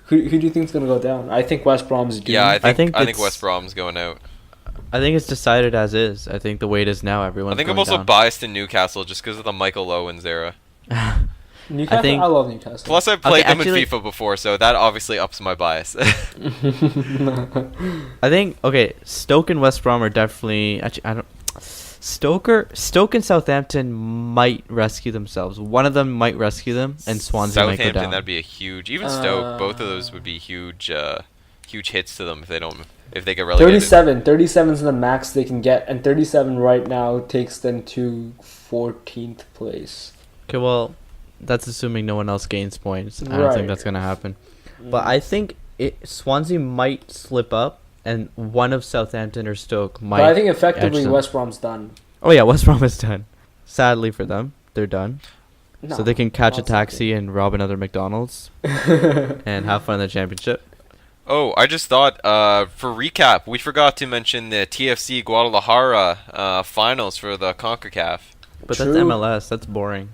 Who do you think's gonna go down? I think West Brom's doomed. Yeah, I think it's- West Brom's going out. I think it's decided as is. I think the way it is now, everyone's I think I'm going also down. biased to Newcastle just because of the Michael Owens era. Newcastle, I think- I love Newcastle. Plus, I've played them actually- in FIFA before, so that obviously ups my bias. I think Stoke and West Brom are definitely Stoke and Southampton might rescue themselves. One of them might rescue them, and Swansea might go Southampton, down. that'd be a huge... Even Stoke, both of those would be huge huge hits to them if they get relegated. 37 is the max they can get, and 37 right now takes them to 14th place. Okay, well, that's assuming no one else gains points. I don't Right. think that's gonna happen. But I think Swansea might slip up, and one of Southampton or Stoke might. But I think edge effectively them. West Brom's done. Oh yeah, West Brom is done. Sadly for them, they're done. so they can catch a not taxi and rob another McDonald's and have fun in the championship. Oh, I just thought, for recap, we forgot to mention the TFC Guadalajara finals for the CONCACAF. But True. that's MLS. That's boring.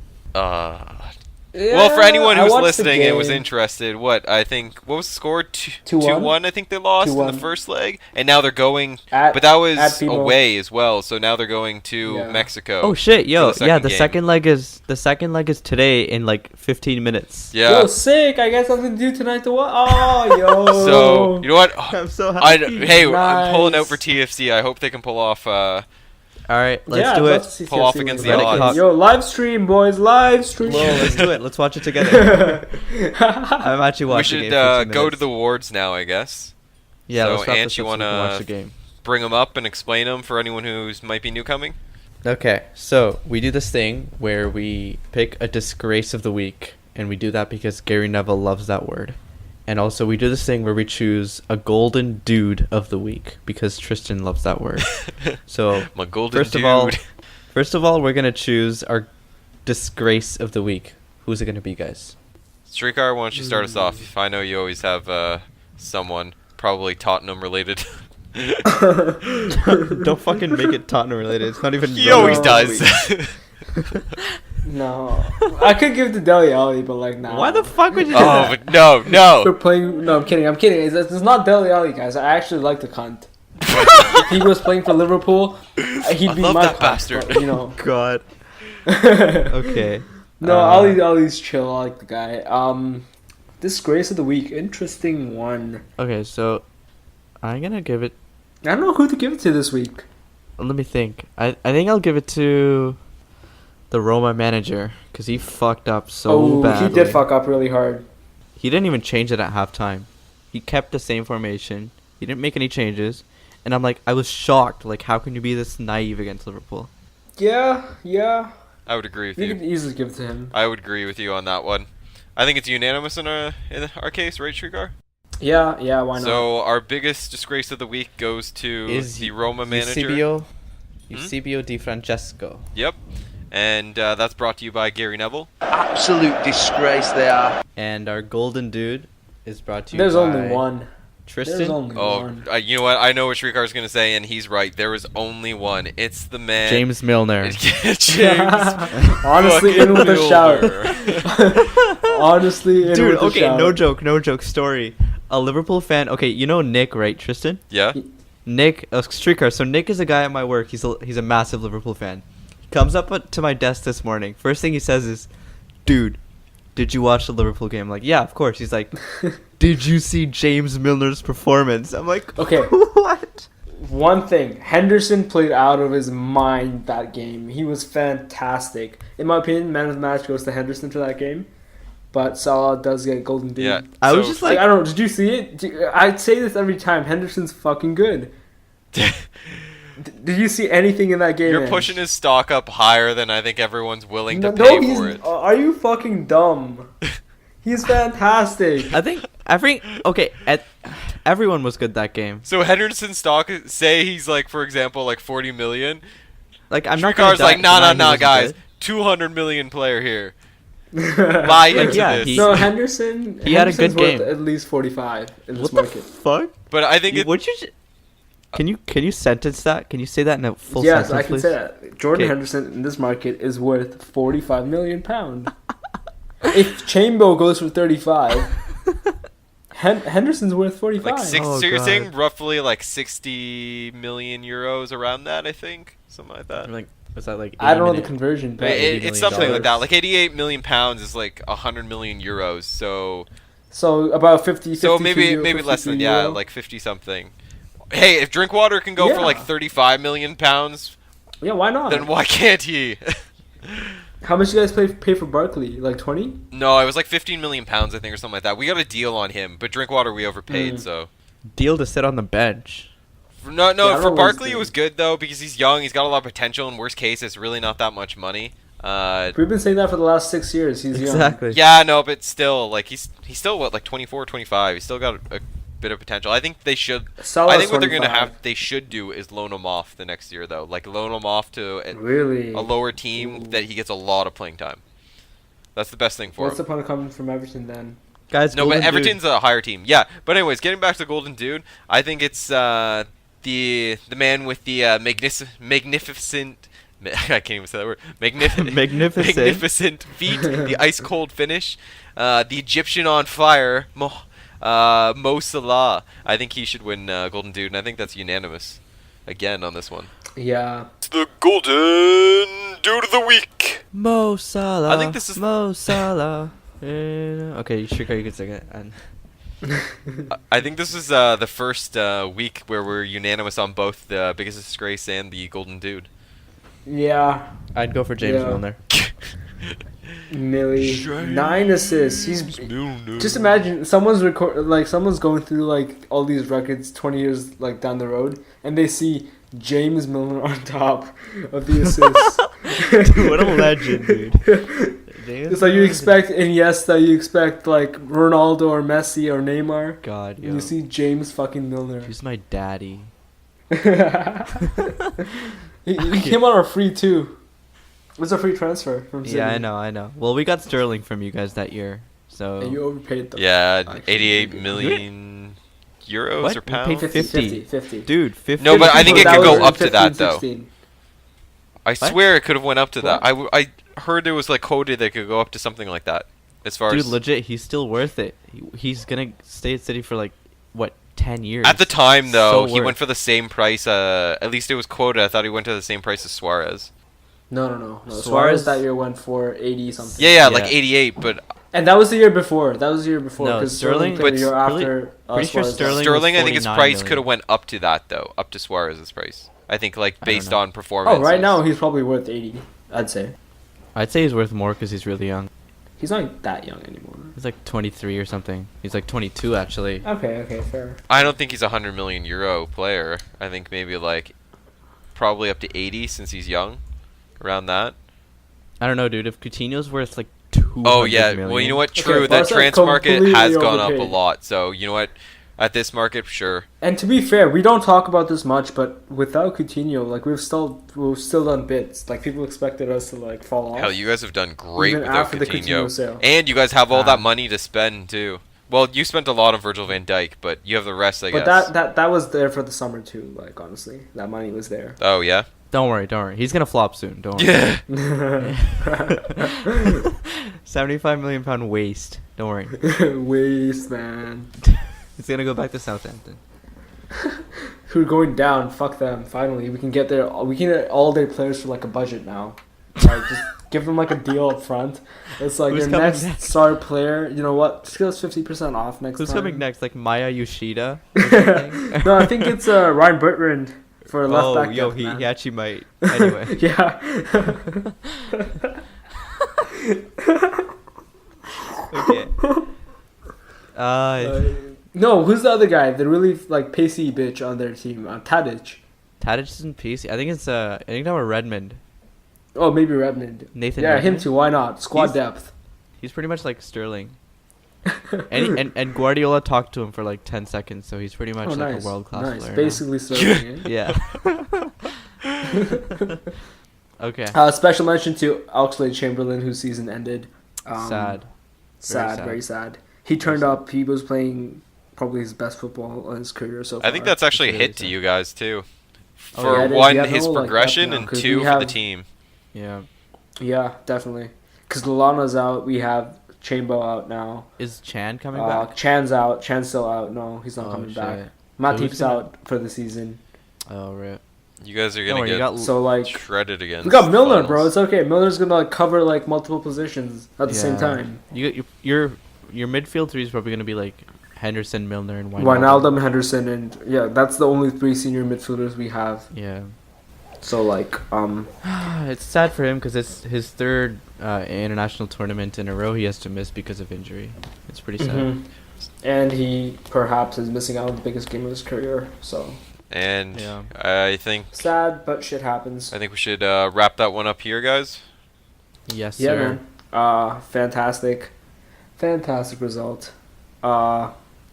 Well, for anyone I who's watched the listening and was game. interested, what was the score? 2-1? 2-1, I think they lost in the 2-1. first leg, and now they're going. At- but that at was BMO. away as well, so now they're going to Yeah. Mexico. Oh shit, yo, for the yeah, second the game. second leg is today in like 15 minutes. Yeah. Yo, sick! I got something to do tonight to what? Oh, yo. So you know what? I'm so Hey, I'm pulling out Nice. for TFC. I hope they can pull off. All right, let's Yeah, do I'd it. love to see Pull off TFC against win. the odds. Yo, live stream, boys, live stream. Whoa, let's do it. Let's watch it together. I'm actually We watching. should the game for 2 go to minutes. the wards now, I guess. Yeah, so, let's wrap Ansh, this you up so we can wanna- watch the game. Bring them up and explain them for anyone who might be newcoming. Okay, so we do this thing where we pick a disgrace of the week, and we do that because Gary Neville loves that word. And also we do this thing where we choose a golden dude of the week because Tristan loves that word. So My golden first dude. first of all, we're gonna choose our disgrace of the week. Who's it gonna be, guys? Shrikar, why don't you start us off? If I know you always have someone, probably Tottenham related. Don't fucking make it Tottenham related. It's not even. He always No, does. No, I could give it to Dele Alli, but like, nah. Why the fuck would you do Oh, that? but no. We're playing. No, I'm kidding. It's not Dele Alli, guys. I actually like the cunt. If he was playing for Liverpool, he'd be love my that cunt, bastard. but, you know. God. Okay. No, Ali's chill. I like the guy. Disgrace of the week. Interesting one. Okay, so I'm gonna give it. I don't know who to give it to this week. Let me think. I think I'll give it to the Roma manager because he fucked up so badly. he did fuck up really hard. He didn't even change it at halftime. He kept the same formation. He didn't make any changes. And I'm like, I was shocked. Like, how can you be this naive against Liverpool? Yeah. I would agree with You you. could easily give it to him. I would agree with you on that one. I think it's unanimous in our case, right, Shrikar? Yeah. Why not? So our biggest disgrace of the week goes to the Roma manager. Eusebio Di Francesco. Yep. And that's brought to you by Gary Neville. Absolute disgrace they are. And our golden dude is brought to you There's by only one. Tristan. There's only Oh, one. you know what? I know what Shrikar's going to say, and he's right. There was only one. It's the man. James Milner. James. Honestly, in with a shout. Honestly, in Dude, with a okay, shout. no joke story. A Liverpool fan. Okay, you know Nick, right, Tristan? Yeah? Nick, Streaker. So Nick is a guy at my work. He's a massive Liverpool fan. He comes up to my desk this morning. First thing he says is, "Dude, did you watch the Liverpool game?" I'm like, "Yeah, of course." He's like, "Did you see James Milner's performance?" I'm like, Okay. what? One thing, Henderson played out of his mind that game. He was fantastic. In my opinion, man of the match goes to Henderson for that game. But Salah does get golden dude. Yeah. I was So- just Like, like, I don't know, did you see it? I say this every time. Henderson's fucking good. Did you see anything in that game? You're Ange? pushing his stock up higher than I think everyone's willing to No, pay he's. for it. Are you fucking dumb? He's fantastic. I think okay. Everyone was good that game. So Henderson's stock, say he's like, for example, like 40 million. Like I'm not gonna Shrikar's like, deny he nah, wasn't guys. good. 200 million player here. Buy into yeah, this. he- No, Henderson. He had a good Henderson's worth game. At least 45 in this What the market. fuck? But I think it. Would you? Can you sentence that? Can you say that in a full Yes, sentence, I can please? say that. Jordan Okay. Henderson in this market is worth 45 million pound. If Chambo goes for 35, Henderson's worth 45. Like six, Oh, so you're God. saying roughly like 60 million euros around that, I think, something like that. Like, was that like? I don't know 80 the conversion, but $80 It's million something like that. dollars. Like 88 million pounds is like 100 million euros. So so about 50. so 52 maybe euro, maybe less than 52 yeah, euro. like 50 something. Hey, if Drinkwater can go for like Yeah. 35 million pounds, Yeah, why not? then why can't he? How much you guys pay for Barkley? Like 20? No, it was like 15 million pounds, I think, or something like that. We got a deal on him, but Drinkwater we overpaid. So deal to sit on the bench. no, Yeah, I don't know for what Barkley he's it was good though because he's young. He's got a lot of potential. In worst case, it's really not that much money. We've been saying that for the last 6 years. He's young. Exactly. Yeah, no, but still, like he's still what, like 24, 25. He's still got a bit of potential. I think they should. Salah's I think what they're gonna 25. they should do is loan him off the next year though. Like loan him off to Really? a lower team that he gets a lot of playing time. That's the best thing for What's him. the point of coming from Everton then? Guys, No, Golden but Everton's a higher team. Yeah, but anyways, getting back to the Golden Dude, I think it's the man with the magnificent. I can't even say that word. Magnificent. Magnificent feet, the ice cold finish, the Egyptian on fire, Mo Salah. I think he should win Golden Dude, and I think that's unanimous again on this one. Yeah. It's the Golden Dude of the Week. Mo Salah. I think this is Mo Salah. Okay, sure, you can sing it. And I think this is the first week where we're unanimous on both the Biggest Disgrace and the Golden Dude. Yeah. I'd go for James Yeah. Milner. Millie, 9 assists. He's just imagine someone's someone's going through like all these records 20 years like down the road, and they see James Milner on top of the assists. Dude, what a legend, dude. It's like you expect Iniesta, you expect like Ronaldo or Messi or Neymar. God, yo. And you see James fucking Milner. He's my daddy. he came on our free too. It was a free transfer from City. Yeah, I know. Well, we got Sterling from you guys that year, so. And you overpaid them. Yeah, Actually, 88 million euros What? or We pounds. paid 50. 50. Dude, 50. No, but I think it That could was go in up to that 15, though. 16. I swear it could have went up to that. What? I heard there was like quoted that it could go up to something like that. As far Dude, as legit, he's still worth it. He's gonna stay at City for like what, 10 years. at the time though, So he worth. went for the same price. At least it was quoted. I thought he went to the same price as Suarez. No. Suarez Suarez that year went for 80 something. Yeah, like Yeah. 88. But And that was the year before. No, Because Sterling- played the year but after. pretty sure Suarez. Sterling- Sterling, was I think his 49 price million. could have went up to that though, up to Suarez's price. I think like I don't based know. on performance. Oh, right now he's probably worth 80. I'd say I'd say he's worth more because he's really young. he's not that young anymore. He's like 23 or something. He's like 22 actually. Okay, fair. I don't think he's a 100 million euro player. I think maybe like probably up to 80 since he's young, around that. I don't know, dude. If Coutinho's worth like 200 Oh yeah, million, well you know what? Okay, True, the Barca transfer market completely has gone up a overpaid. lot. So you know what? At this market, sure. And to be fair, we don't talk about this much, but without Coutinho, like we've still done bits. Like people expected us to like fall off. Hell, you guys have done great Even without after the Coutinho sale. and you guys have all that Ah. money to spend too. Well, you spent a lot on Virgil van Dijk, but you have the rest, I But guess. that was there for the summer too. Like honestly, that money was there. Oh yeah. Don't worry. He's gonna flop soon. Don't worry. Yeah. 75 million pound waste. Don't worry. Waste, man. He's gonna go back to Southampton. Who are going down? Fuck them. Finally, we can get there. We can get all their players for like a budget now. Like just give them like a deal up front. It's like Who's your coming next next? star player. You know what? Just give us 50% off next Who's time. coming next? Like Maya Yoshida? Or something? No, I think it's Ryan Bertrand for left Oh, back. yo, depth, he man. actually might. Anyway. Yeah. Okay. No, who's the other guy? The really like pacey bitch on their team, Tadic. Tadic isn't PC. I think it's I think that were Redmond. Oh, maybe Redmond. Nathan. Yeah, him Redmond? too. Why not? Squad He's- depth. He's pretty much like Sterling. and Guardiola talked to him for like 10 seconds, so he's pretty much Oh, like nice. a world class Nice. player. now. Basically, Sterling. Yeah. Okay. Special mention to Oxlade-Chamberlain, whose season ended. Sad. Very sad. He turned up. He was playing probably his best football in his career so far. I think that's actually a Really hit to sad. you guys too. Oh, For yeah, it is. one, We have his no, like, progression, depth now, and 'cause two we for the have- team. Yeah. Yeah, definitely. Because Lallana's out. We have Chambo out now. Is Chan coming back? Chan's out. Chan's still out. No, he's not coming back. shit. Matip's who's gonna- out for the season. Oh, right. You guys are Don't gonna worry, you get got So like, shredded again. we got Milner, bro. It's okay. Milner's gonna like cover like multiple positions at the same Yeah. time. Your midfield three is probably gonna be like Henderson, Milner, and Wijnaldum, Henderson, and yeah, that's the only three senior midfielders we have. Yeah. So like, It's sad for him because it's his third international tournament in a row he has to miss because of injury. It's pretty sad. mhm. And he perhaps is missing out on the biggest game of his career. So And Yeah. I think sad, but shit happens. we should wrap that one up here, guys. Yes, Yeah, sir. man. Fantastic result.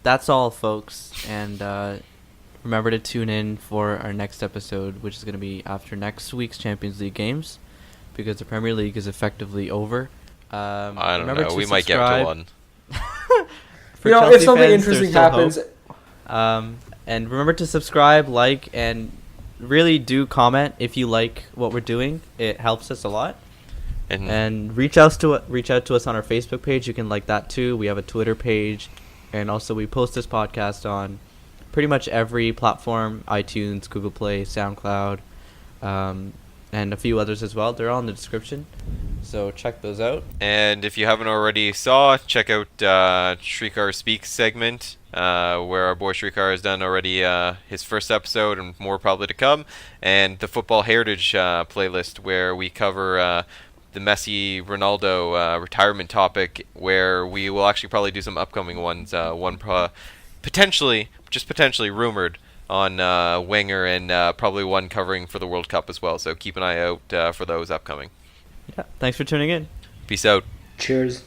That's all, folks. And remember to tune in for our next episode, which is going to be after next week's Champions League games, because the Premier League is effectively over. I don't remember know. to We might get to subscribe. one. For You know, if Chelsea something fans, there's interesting still happens, hope. And remember to subscribe, like, and really do comment if you like what we're doing. It helps us a lot. And reach out to us on our Facebook page. You can like that too. We have a Twitter page, and also we post this podcast on pretty much every platform: iTunes, Google Play, SoundCloud, and a few others as well. They're all in the description, so check those out. And if you haven't already saw, check out Shrikar Speaks segment, where our boy Shrikar has done already his first episode, and more probably to come. And the Football Heritage playlist, where we cover the Messi Ronaldo retirement topic, where we will actually probably do some upcoming ones. Potentially rumored on WENGER, and probably one covering for the World Cup as well. So keep an eye out for those upcoming. Yeah, thanks for tuning in. Peace out. cheers.